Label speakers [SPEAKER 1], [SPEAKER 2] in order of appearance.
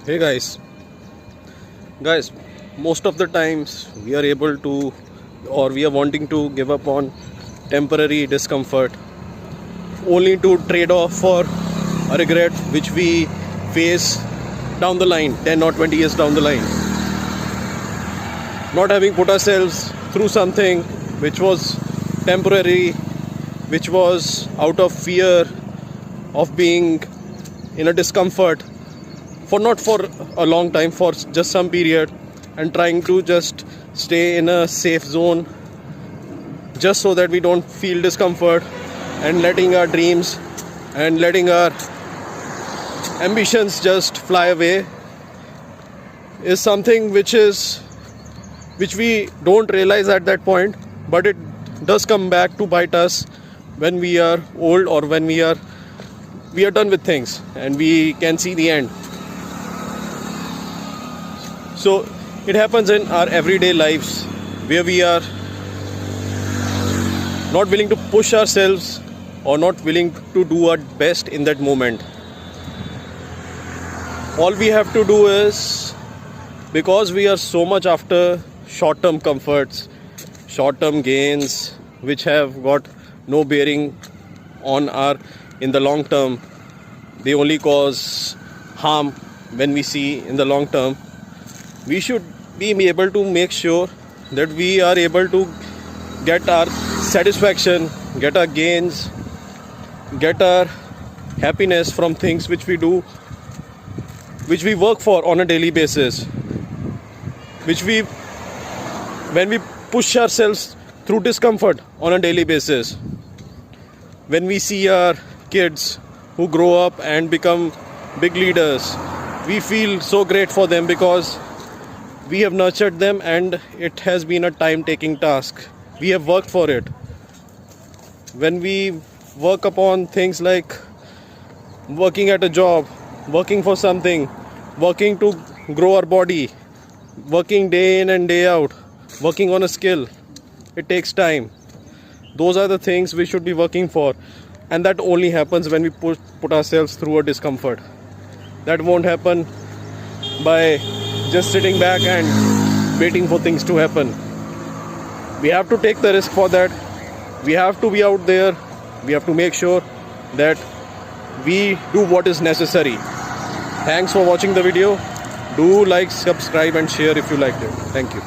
[SPEAKER 1] Hey guys, most of the times we are able to, or we are wanting to give up on temporary discomfort only to trade off for a regret which we face down the line, 10 or 20 years down the line. Not having put ourselves through something which was temporary, which was out of fear of being in a discomfort for not for a long time, for just some period, and trying to just stay in a safe zone just so that we don't feel discomfort, and letting our dreams and letting our ambitions just fly away is something which we don't realize at that point, but it does come back to bite us when we are old, or when we are done with things and we can see the end. So it happens in our everyday lives where we are not willing to push ourselves or not willing to do our best in that moment. All we have to do is, because we are so much after short-term comforts, short-term gains which have got no bearing on our in the long term, they only cause harm when we see in the long term. We should be able to make sure that we are able to get our satisfaction, get our gains, get our happiness from things which we do, which we work for on a daily basis, when we push ourselves through discomfort on a daily basis. When we see our kids who grow up and become big leaders, we feel so great for them because we have nurtured them and it has been a time-taking task. We have worked for it. When we work upon things like working at a job, working for something, working to grow our body, working day in and day out, working on a skill, it takes time. Those are the things we should be working for, and that only happens when we put ourselves through a discomfort. That won't happen by just sitting back and waiting for things to happen. We have to take the risk for that. We have to be out there. We have to make sure that we do what is necessary. Thanks for watching the video. Do like, subscribe and share if you liked it. Thank you.